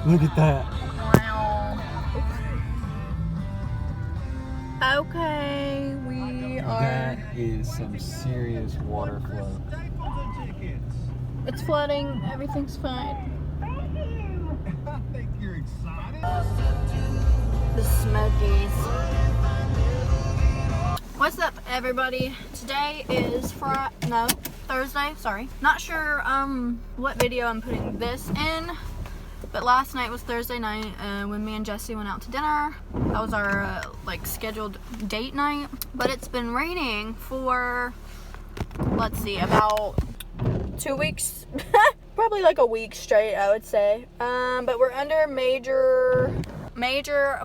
Look at that. Wow. Okay, we are. That is some serious water flow. It's flooding. Everything's fine. I think you're excited. The Smokies. What's up, everybody? Today is Thursday. Sorry. Not sure what video I'm putting this in, but last night was Thursday night when me and Jesse went out to dinner. That was our scheduled date night. But it's been raining for, let's see, about 2 weeks. Probably like a week straight, I would say. But we're under major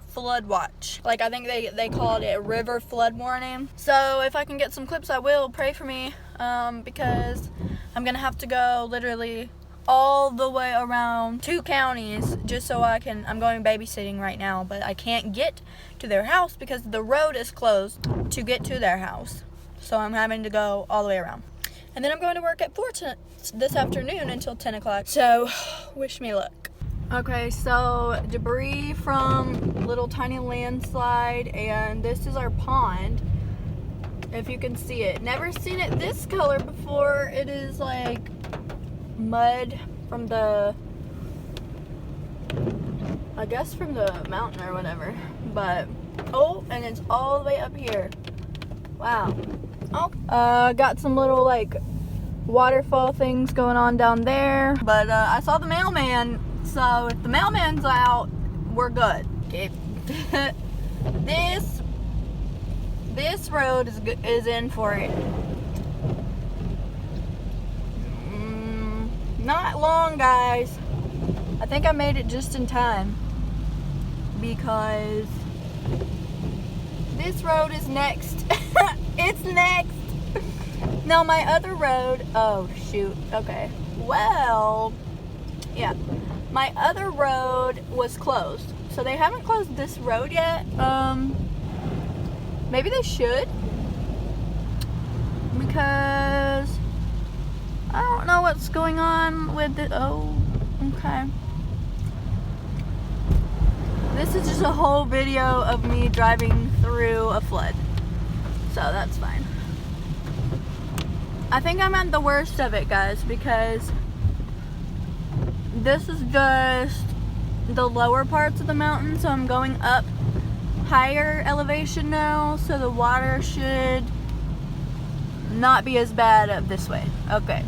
flood watch. I think they called it river flood warning. So if I can get some clips, I will. Pray for me, because I'm gonna have to go literally all the way around 2 counties just so I'm going babysitting right now, but I can't get to their house because the road is closed to get to their house. So I'm having to go all the way around. And then I'm going to work at 4 this afternoon until 10 o'clock. So wish me luck. Okay, so debris from little tiny landslide, and this is our pond. If you can see it. Never seen it this color before. It is like mud from I guess from the mountain or whatever. But, oh, and it's all the way up here. Wow. Oh, got some little waterfall things going on down there. But I saw the mailman. So if the mailman's out, we're good. Okay. This road is in for it. Not long, guys. I think I made it just in time because this road is next. It's next. Now my other road. Oh shoot. Okay. Well, yeah. My other road was closed. So they haven't closed this road yet. Maybe they should. Because I don't know what's going on with it. Oh, okay. This is just a whole video of me driving through a flood. So that's fine. I think I'm at the worst of it, guys, because this is just the lower parts of the mountain, so I'm going up higher elevation now, so the water should not be as bad up this way. Okay.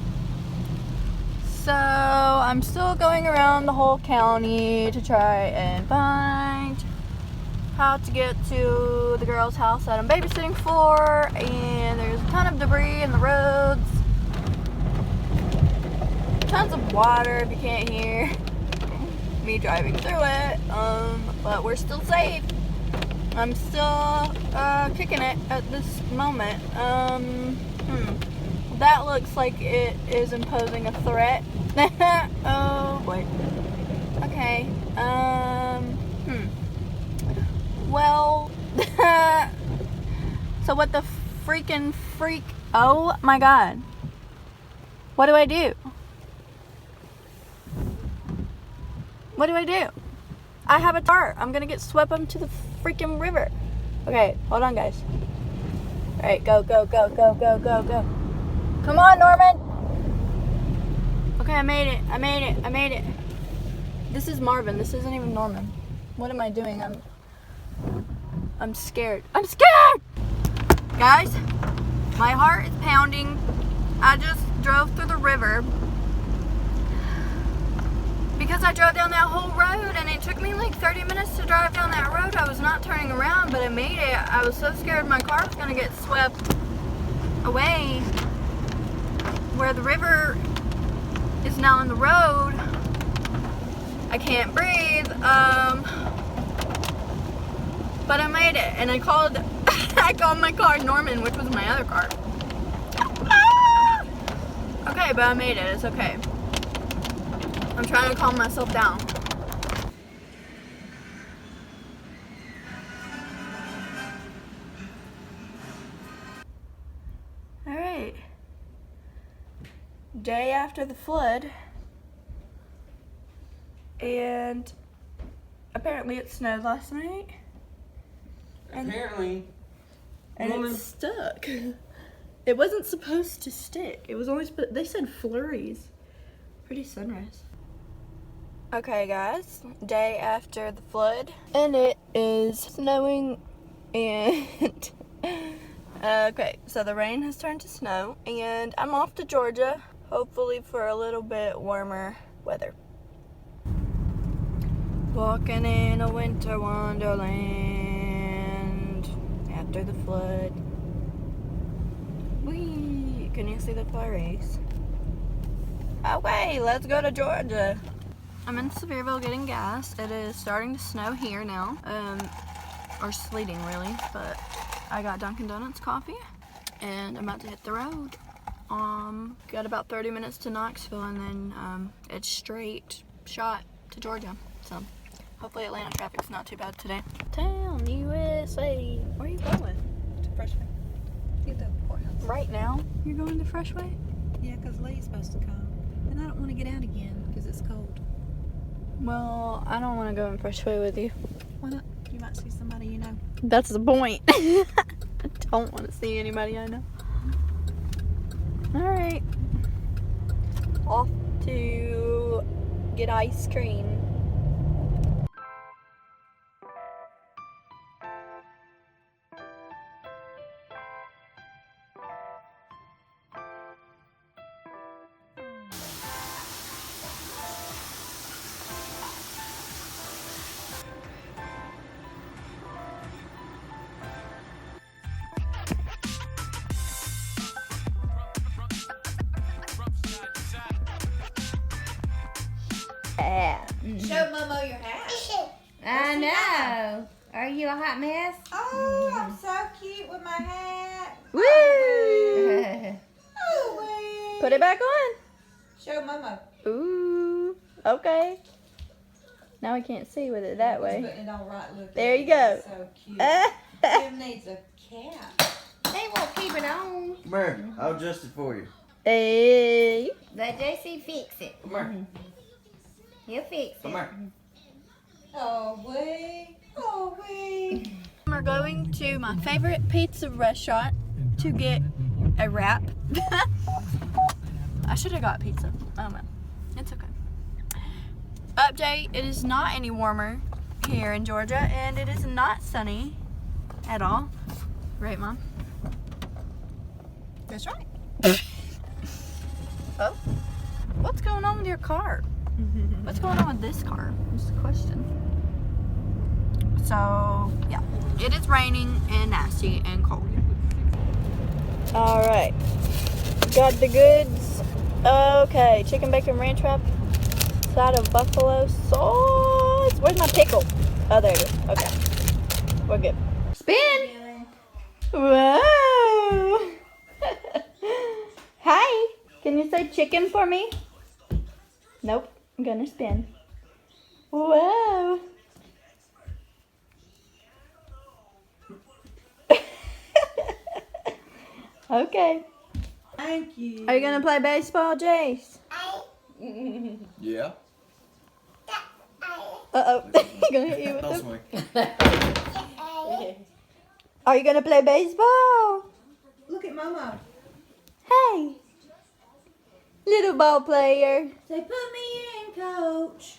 So I'm still going around the whole county to try and find how to get to the girl's house that I'm babysitting for, and there's a ton of debris in the roads. Tons of water if you can't hear me driving through it, but we're still safe. I'm still kicking it at this moment. That looks like it is imposing a threat. Oh boy. Okay. Well, so what the freaking freak? Oh my god. What do I do? What do I do? I have a dart. I'm gonna get swept into the freaking river. Okay, hold on, guys. Alright, go, go, go, go, go, go, go. Come on, Norman! Okay, I made it. I made it. I made it. This is Marvin. This isn't even Norman. What am I doing? I'm scared. I'm scared! Guys, my heart is pounding. I just drove through the river because I drove down that whole road, and it took me like 30 minutes to drive down that road. I was not turning around, but I made it. I was so scared my car was going to get swept away where the river is now in the road. I can't breathe. But I made it, and I called I called my car Norman, which was my other car. Okay, but I made it. It's okay. I'm trying to calm myself down. Alright. Day after the flood. And apparently it snowed last night. Apparently. And Woman. it stuck. It wasn't supposed to stick. It was only they said flurries. Pretty sunrise. Okay guys, day after the flood. And it is snowing and okay, so the rain has turned to snow and I'm off to Georgia, hopefully for a little bit warmer weather. Walking in a winter wonderland after the flood. Whee! Can you see the flurries? Okay, let's go to Georgia. I'm in Sevierville getting gas. It is starting to snow here now, or sleeting really, but I got Dunkin' Donuts coffee and I'm about to hit the road. Got about 30 minutes to Knoxville and then it's straight shot to Georgia. So hopefully Atlanta traffic's not too bad today. Town, USA. Where are you going? To Freshway. Get the courthouse. Right now? You're going to Freshway? Yeah, because Lee's supposed to come. And I don't want to get out again because it's cold. Well, I don't want to go in Freshway with you. Why not? You might see somebody you know. That's the point. I don't want to see anybody I know. Alright. Off to get ice cream. Show Momo your hat. I know. Are you a hot mess? Oh, I'm so cute with my hat. Woo! Oh, wait. Put it back on. Show Momo. Ooh. Okay. Now I can't see with it that He's way. putting it on right. Look. There at you it. go. So cute. Tim needs a cap. They won't keep it on. Come here, I'll adjust it for you. Hey. Let JC fix it. Come here, He'll fix come it. here. Oh, wait. Oh, wait. We're going to my favorite pizza restaurant to get a wrap. I should have got pizza. Oh well, it's okay. Update, it is not any warmer here in Georgia and it is not sunny at all. Right, Mom? That's right. Oh, what's going on with your car? What's going on with this car? Is the question. So, yeah, it is raining and nasty and cold. All right, got the goods. Okay, chicken bacon ranch wrap, side of buffalo sauce. Where's my pickle? Oh, there it is. Okay, we're good. Spin. Whoa. Hi. Can you say chicken for me? Nope. I'm gonna spin. Whoa. Okay. Thank you. Are you gonna play baseball, Jace? Yeah. Uh-oh. He's gonna hit you with That's the... me. Are you gonna play baseball? Look at Momo. Hey. Little ball player. Say, put me in, coach.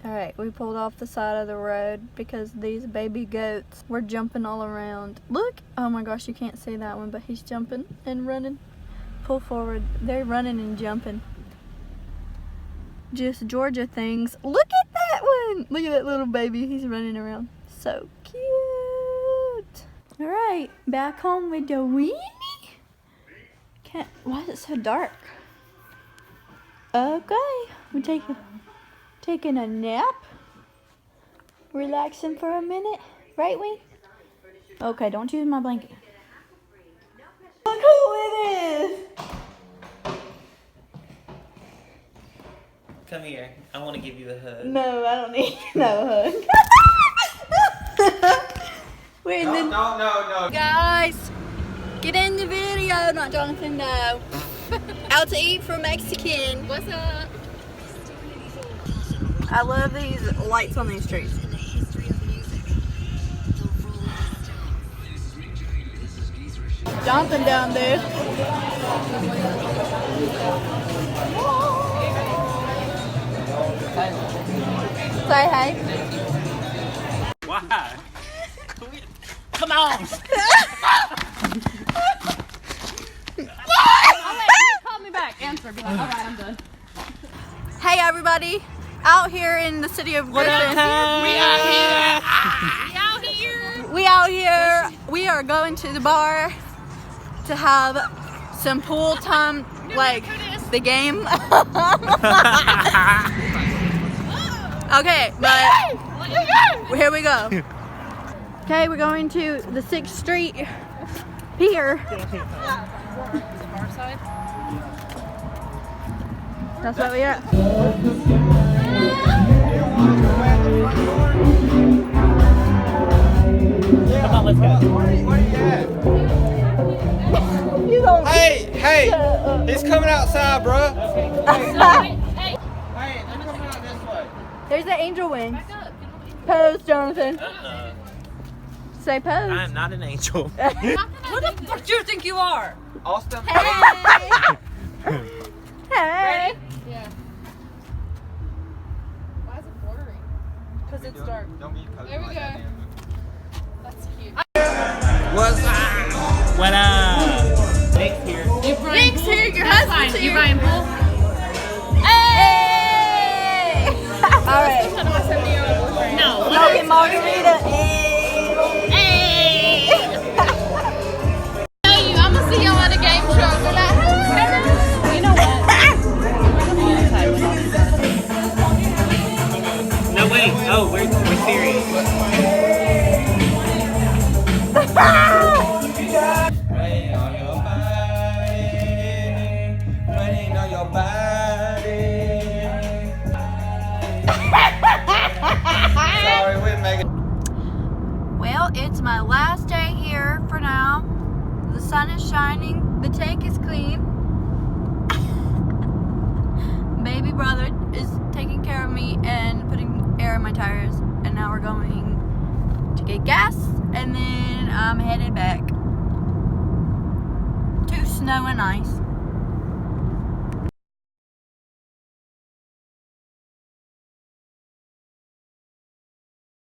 Alright, we pulled off the side of the road because these baby goats were jumping all around. Look! Oh my gosh, you can't see that one, but he's jumping and running. Pull forward. They're running and jumping. Just Georgia things. Look at that one! Look at that little baby. He's running around. So cute. Alright, back home with the weenie. Can't, why is it so dark? Okay, we're taking a nap. Relaxing for a minute. Right, Wee? Okay, don't use my blanket. Look who it is! Come here. I want to give you a hug. No, I don't need no hug. We're in the... No. Guys, get in the video. Not Jonathan, no. Out to eat for Mexican. What's up? I love these lights on these streets. Jumping down there. Say hey. Why? Come on! Call me back. Answer. Be like, all right, I'm done. Hey everybody, out here in the city of Griffin. We out here! We out here. We are going to the bar to have some pool time, like the game. Okay, but here we go. Okay, we're going to the 6th Street Pier. That's what we are. Come on, let's go. Where you at? You don't. Hey! He's coming outside, bro. Hey, they're coming out this way. There's the angel wings. Pose, Jonathan. Say pose. I am not an angel. Who the fuck do you think you are? Austin. Hey. Hey. Because it's dark. Don't be posing There we like go. that, damn. What's up? What up? Nick's here. Nick's here. Your husband's here. You buying pool? Hey. All right. No. Smoking margarita. Hey. I'm gonna see y'all at a game show. They're like, hey. You know what? No, wait. Oh, we're serious. Rain on your body. Rain on your body. Sorry, we're making. Well, it's my last day here for now. The sun is shining. The tank is clean. Baby brother is taking care of me and putting air in my tires. And now we're going to get gas. And then I'm headed back to snow and ice.